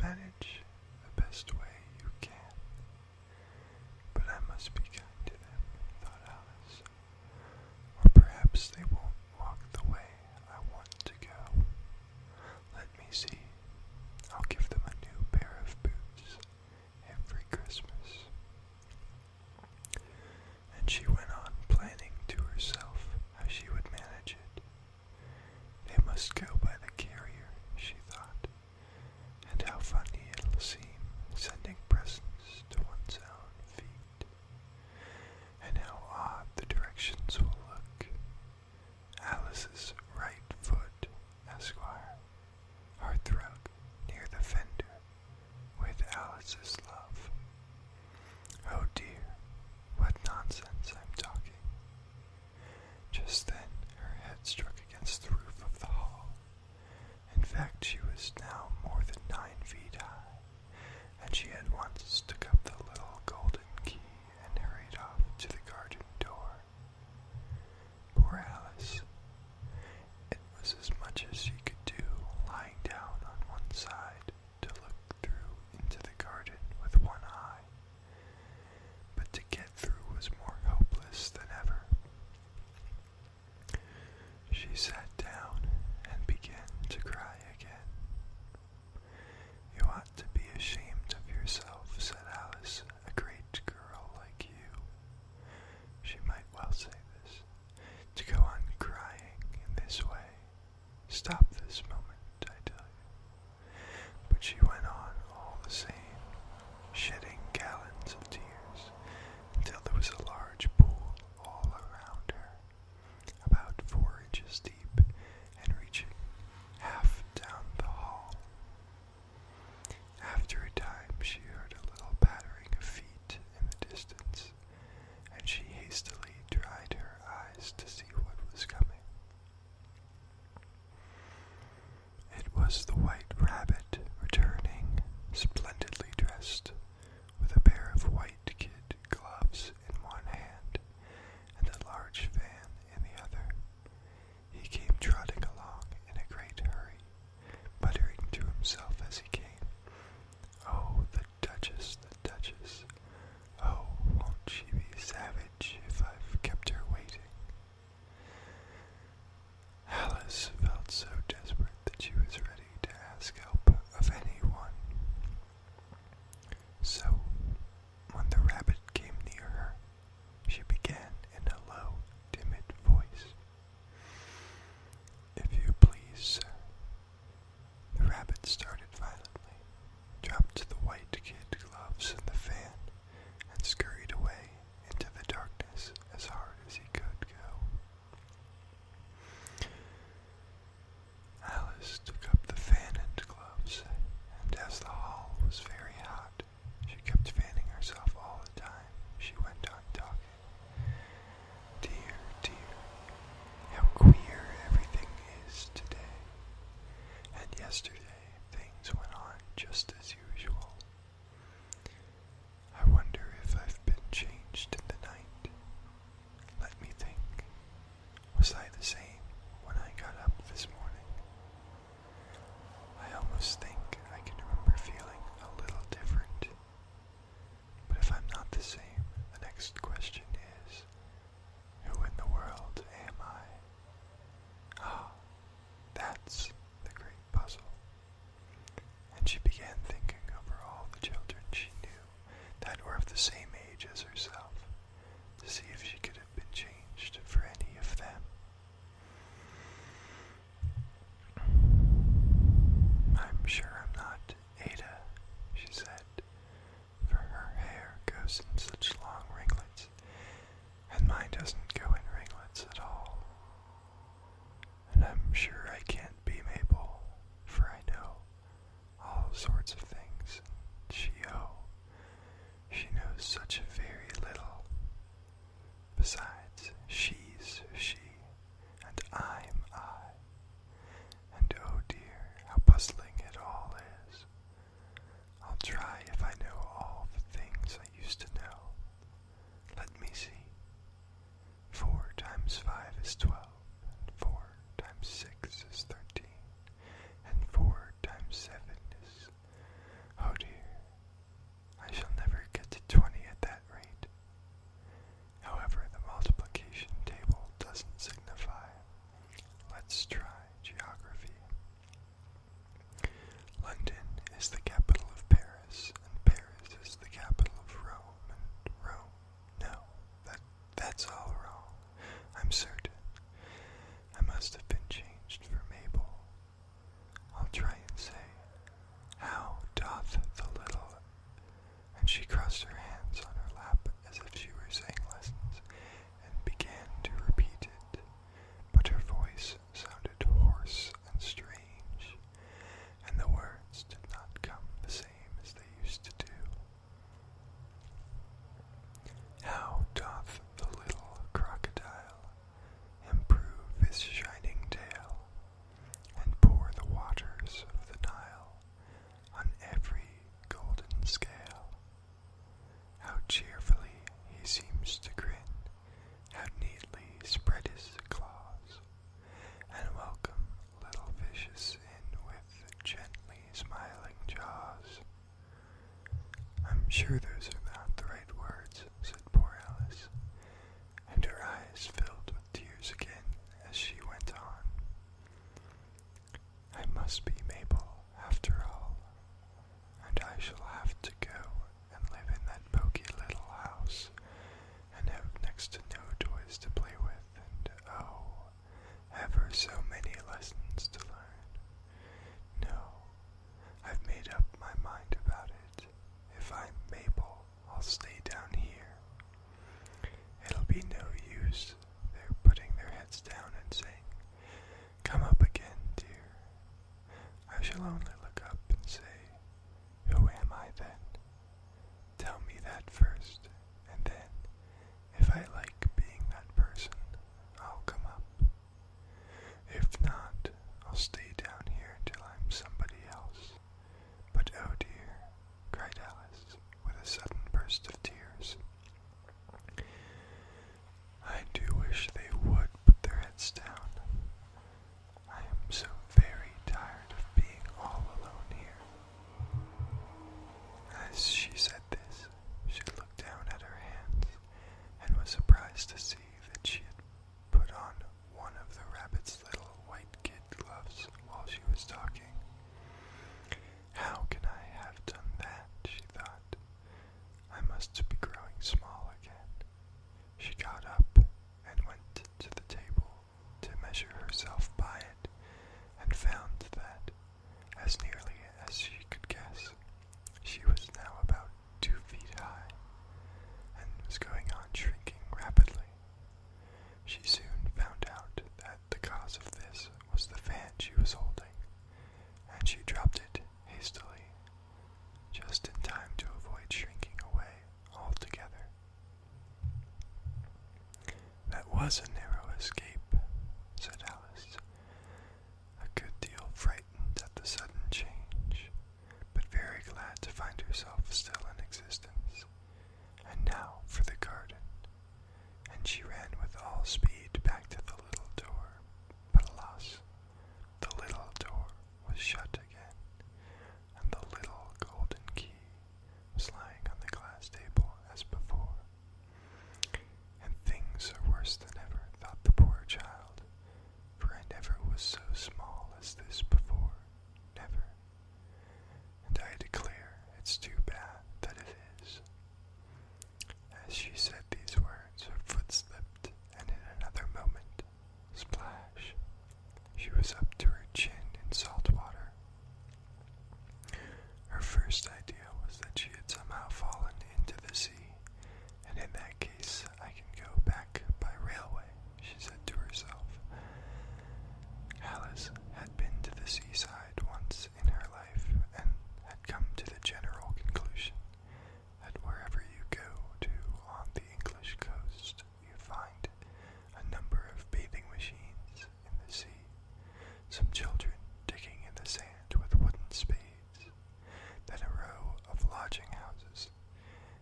manage the best way you can. But I must be kind to them, thought Alice, or perhaps they won't walk the way I want to go. Let me see. I'll give them a new pair of boots every Christmas. And she went on planning to herself how she would manage it. They must go by the carrier, she thought, and how funny it'll seem sending presents to one's own feet, and how odd the directions will look. Alice's right foot, Esquire, hearthrug near the fender, with Alice's love. Oh dear, what nonsense I'm talking. Just then her head struck against the roof of the hall. In fact, she was now more than 9 feet high, and she at once took up the little golden key and hurried off to the garden door. Poor Alice. It was as much as she could do, lying down on one side to look through into the garden with one eye. But to get through was more hopeless than ever. She sat down and began to cry again. You ought to be ashamed of yourself, said Alice, a great girl like you. She might well say this, to go on crying in this way. Stop this moment, I tell you. But she went on all the same, shedding gallons of tears, until there was a large pool all around her, about 4 inches deep and reaching half down the hall. After a time she heard a little pattering of feet in the distance, and she hastily dried her eyes to see what was coming. It was the White Rabbit returning, splendidly dressed, with a pair of white kid gloves in one hand and a large fan in the other. He came trotting along in a great hurry, muttering to himself as he came, "Oh, the Duchess, the Duchess! Oh, won't she be savage if I've kept her waiting?" Alice felt so desperate that she was ready to ask help of anyone. So, when the rabbit came near her, she began in a low, timid voice, "If you please, sir." The rabbit started violently, dropped the white kid gloves and the fan, and scurried away into the darkness as hard as he could go. Alice took up the fan and gloves, and as the hall was very hot, she kept fanning herself all the time. She went on talking. "Dear, dear, how queer everything is today. And yesterday things went on just as usual. I wonder if I've been changed in the night. Let me think. Was I the same when I got up this morning? I almost think I can remember feeling a little different. But if I'm not the same, the next question is, who in the world am I? Ah, that's the great puzzle." And she began thinking over all the children she knew that were of the same age as herself, to see if she could have been changed for any of them. "I'm sure I'm not Ada," she said, "for her hair goes in such long ringlets, and mine doesn't go in ringlets at all. And I'm sure I can't be Mabel, for I know all sorts of things. She knows such a very little. and she crossed her hands on her lap as if she were saying lessons, and began to repeat it, but her voice sounded hoarse and strange, and the words did not come the same as they used to do. How doth the little crocodile improve his shining tail, and pour the waters of the Nile on every golden scale? How cheerfully he seems to grin, how neatly spread his claws, and welcome little fishes in with gently smiling jaws. I'm sure those are not the right words, said poor Alice, and her eyes filled with tears again as she went on. I must be Mabel, after all, and I shall have to go and live in that poky little house, and have next to no toys to play with, and oh, ever so many lessons to learn. No, I've made up my mind about it. If I'm Mabel, I'll stay down here. It'll be no use their putting their heads down and saying, "Come up again, dear." I shall only look up and say, "Who am I then? Tell me that first, and then, if I like being that person, I'll come up. If not, I'll stay down here till I'm somebody else." But oh dear, cried Alice, with a sudden burst of tears, I do wish they would put their heads down. I am so very tired of being all alone here. As she said this, she looked down at her hands, and was surprised to see that she had put on one of the rabbit's little white kid gloves while she was talking. How can I have done that, she thought. I must be growing small again. She got up and went to the table to measure herself by it, and found that, as nearly as she could guess, she was now about 2 feet high, and was going on shrinking rapidly. She soon found out that the cause of this was the fan she was holding, and she dropped it hastily, just in time to avoid shrinking away altogether. That was a narrow escape, said Alice, a good deal frightened at the sudden change, but very glad to find herself still in existence. And now for the garden. And she ran with all speed back to the little door, but alas, the little door was shut again, and the little golden key was lying on the glass table as before. And things are worse than ever, thought the poor child, for I never was so small as this before, never. And I declare it's too bad that it is. As she said these words, her foot slipped, and in another moment, splash, she was up to her chin in salt water. Her first idea was that she had somehow fallen into the sea, and in that case I can go back by railway, she said to herself. Alice had been to the seaside once in her life, and had come to the general conclusion that wherever you go to on the English coast, you find a number of bathing machines in the sea, some children digging in the sand with wooden spades, then a row of lodging houses,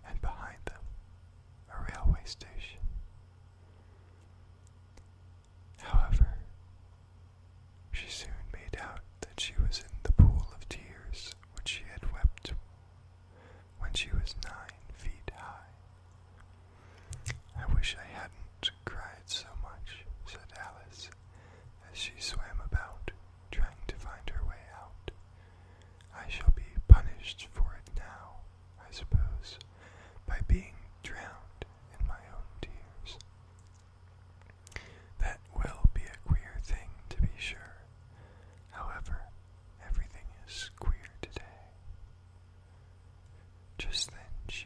and behind them a railway station. However, she soon made out that she was in the pool of tears which she had wept when she was 9 feet high. I wish I hadn't cried so much, said Alice, as she swam about, trying to find her way out. I shall be punished for it now, I suppose, by being drowned in my own tears. That will be a queer thing, to be sure. However, everything is queer today. Just then she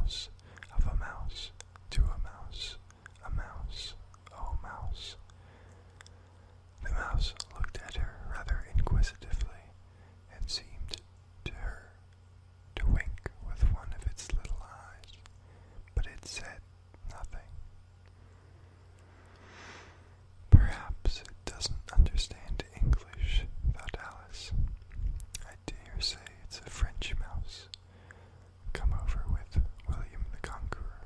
mouse, of a mouse, to a mouse, oh mouse. The mouse looked at her rather inquisitively, and seemed to her to wink with one of its little eyes, but it said nothing. Perhaps it doesn't understand English, thought Alice. I dare say it's a French mouse, come over with William the Conqueror.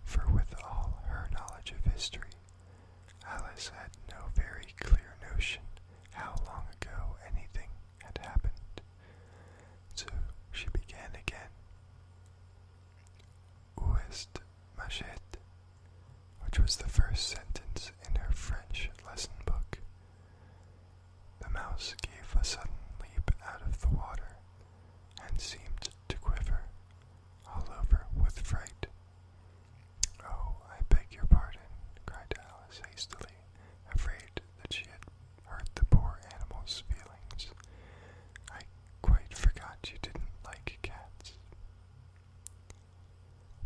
For with all her knowledge of history, Alice had no very clear notion how long ago anything had happened. So she began again. Où est Machette? Which was the first sentence in her French lesson book. The mouse gave a sudden leap out of the water, and seemed to quiver all over with fright. "Oh, I beg your pardon," cried Alice hastily, afraid that she had hurt the poor animal's feelings. "I quite forgot you didn't like cats."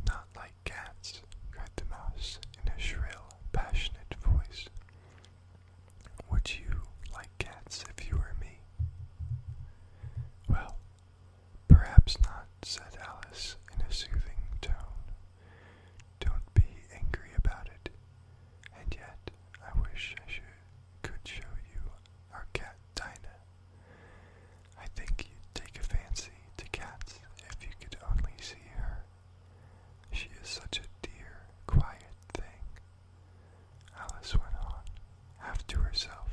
"Not like cats," cried the mouse in a shrill, passionate voice. "Would you like cats if you were me?" "Well, perhaps not," said Alice in a soothing tone. "Don't be angry about it. And yet I wish I could show you our cat Dinah. I think you'd take a fancy to cats if you could only see her. She is such a dear, quiet thing," Alice went on, half to herself,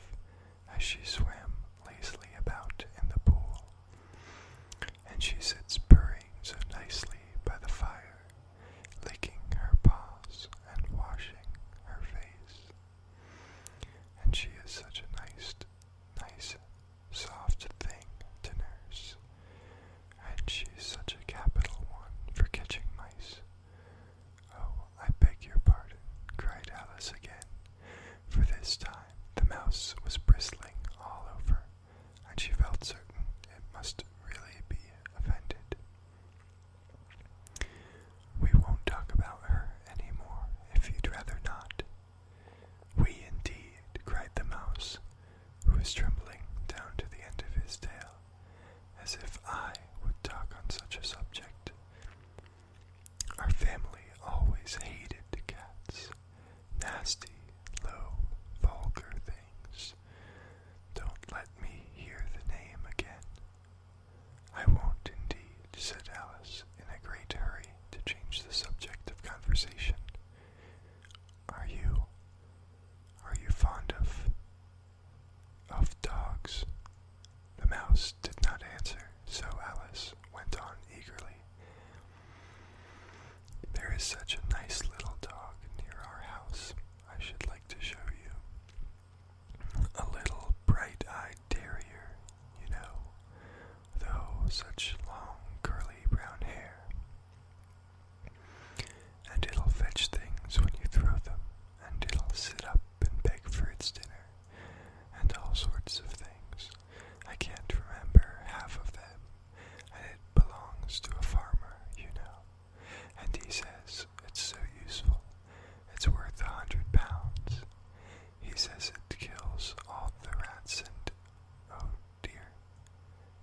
as she swam lazily about in the pool. "And she sits purring so nicely by the fire, licking her paws and washing her face. And she is such a nice, soft thing to nurse. And she's such a capital one for catching mice." "Oh, I beg your pardon," cried Alice again, for this time the mouse was bristling all over, and she felt certain it must really be offended. "We won't talk about her any more, if you'd rather not." "We indeed," cried the mouse, who was trembling down to the end of his tail, "as if I would talk on such a subject. Our family always hated cats. Nasty, low, vulgar things. Don't let me hear the name again." "I won't indeed," said Alice, in a great hurry to change the subject of conversation. Are you fond of dogs?" The mouse did not answer, so Alice went on eagerly. "There is such a nice little dog near our house I should like to show you. A little bright-eyed terrier, you know, though such long curly brown hair. And it'll fetch things when you throw them, and it'll sit up and beg for its dinner, and all sorts of things. I can't remember half of them, and it belongs to a farmer, you know, and he says it's so useful, it's worth £100. He says it kills all the rats and—" "Oh dear,"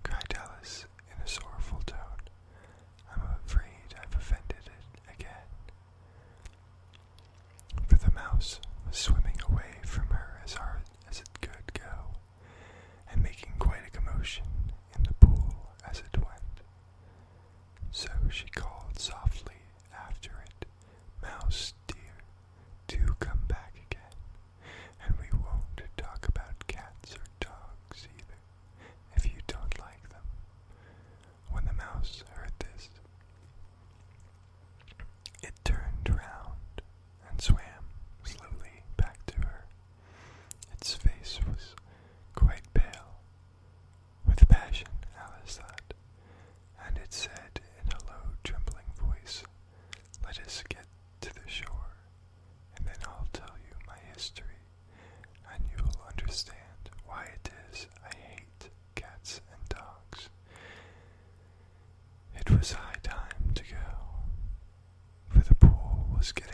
cried Alice in a sorrowful tone, "I'm afraid I've offended it again." For the mouse was swimming away from her as hard as it could go, and making quite a commotion in the pool as it went. So she called softly after it, "Mouse dear, do come back again, and we won't talk about cats or dogs either, if you don't like them." When the mouse heard this, it turned round and swam slowly back to her. Its face was quite pale with passion, Alice thought, and it said in a low, trembling voice, "Let us get to the shore, and then I'll tell you my history, and you will understand why it is I hate cats and dogs." It was high time to go, was getting